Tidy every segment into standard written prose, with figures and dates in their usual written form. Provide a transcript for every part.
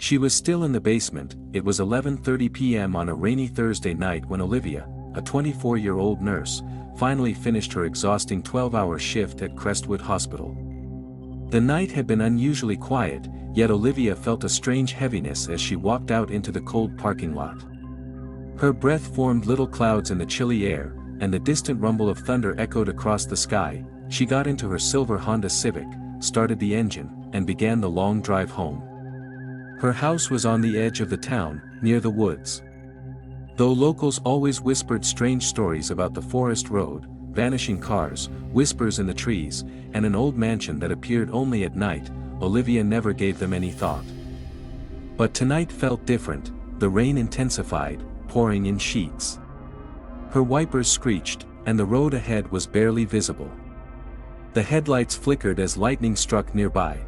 She was still in the basement. It was 11:30 p.m. on a rainy Thursday night when Olivia, a 24-year-old nurse, finally finished her exhausting 12-hour shift at Crestwood Hospital. The night had been unusually quiet, yet Olivia felt a strange heaviness as she walked out into the cold parking lot. Her breath formed little clouds in the chilly air, and the distant rumble of thunder echoed across the sky. She got into her silver Honda Civic, started the engine, and began the long drive home. Her house was on the edge of the town, near the woods. Though locals always whispered strange stories about the forest road, vanishing cars, whispers in the trees, and an old mansion that appeared only at night, Olivia never gave them any thought. But tonight felt different. The rain intensified, pouring in sheets. Her wipers screeched, and the road ahead was barely visible. The headlights flickered as lightning struck nearby.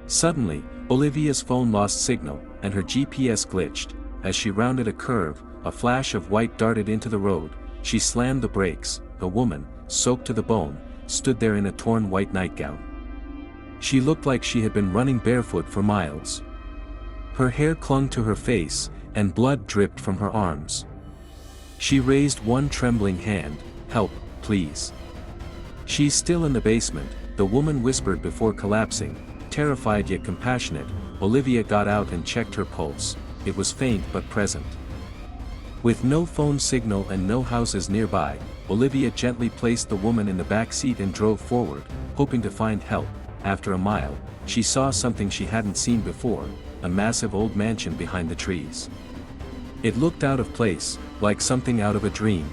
Suddenly, Olivia's phone lost signal, and her GPS glitched. As she rounded a curve, a flash of white darted into the road. She slammed the brakes. A woman, soaked to the bone, stood there in a torn white nightgown. She looked like she had been running barefoot for miles. Her hair clung to her face, and blood dripped from her arms. She raised one trembling hand. "Help, please." "She's still in the basement," the woman whispered before collapsing. Terrified yet compassionate, Olivia got out and checked her pulse. It was faint but present. With no phone signal and no houses nearby, Olivia gently placed the woman in the back seat and drove forward, hoping to find help. After a mile, she saw something she hadn't seen before, a massive old mansion behind the trees. It looked out of place, like something out of a dream.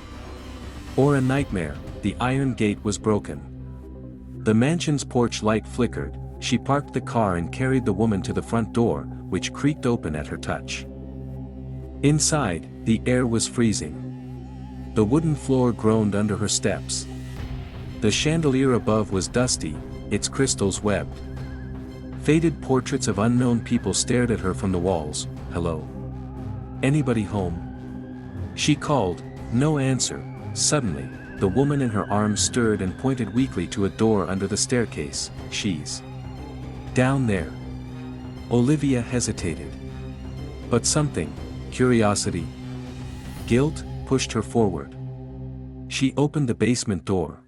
Or a nightmare. The iron gate was broken. The mansion's porch light flickered. She parked the car and carried the woman to the front door, which creaked open at her touch. Inside, the air was freezing. The wooden floor groaned under her steps. The chandelier above was dusty, its crystals webbed. Faded portraits of unknown people stared at her from the walls. "Hello? Anybody home?" She called. No answer. Suddenly, the woman in her arms stirred and pointed weakly to a door under the staircase. "She's down there." Olivia hesitated. But something, curiosity, guilt, pushed her forward. She opened the basement door.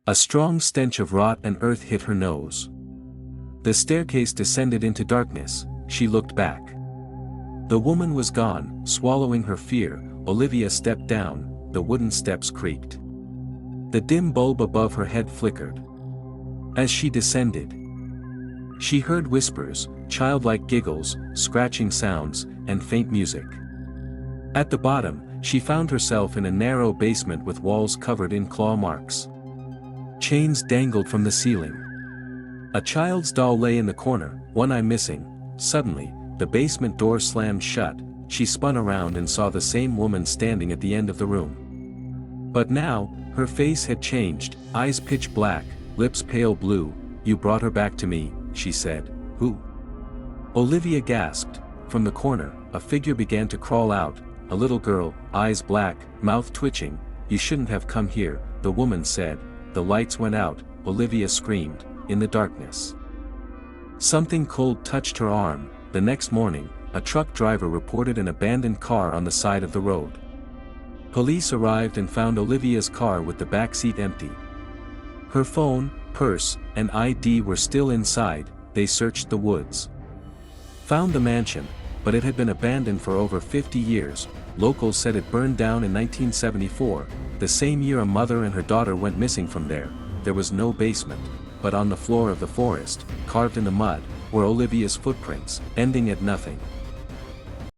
A strong stench of rot and earth hit her nose. The staircase descended into darkness. She looked back. The woman was gone. Swallowing her fear, Olivia stepped down. The wooden steps creaked. The dim bulb above her head flickered. As she descended, she heard whispers, childlike giggles, scratching sounds, and faint music. At the bottom, she found herself in a narrow basement with walls covered in claw marks. Chains dangled from the ceiling. A child's doll lay in the corner, one eye missing. Suddenly, the basement door slammed shut. She spun around and saw the same woman standing at the end of the room. But now, her face had changed, eyes pitch black, lips pale blue. "You brought her back to me," she said. "Who?" Olivia gasped. From the corner, a figure began to crawl out, a little girl, eyes black, mouth twitching. "You shouldn't have come here," the woman said. The lights went out. Olivia screamed. In the darkness, something cold touched her arm. The next morning, a truck driver reported an abandoned car on the side of the road. Police arrived and found Olivia's car with the back seat empty. Her phone, purse, and ID were still inside. They searched the woods. Found the mansion, but it had been abandoned for over 50 years. Locals said it burned down in 1974, the same year a mother and her daughter went missing from there. There was no basement, but on the floor of the forest, carved in the mud, were Olivia's footprints, ending at nothing.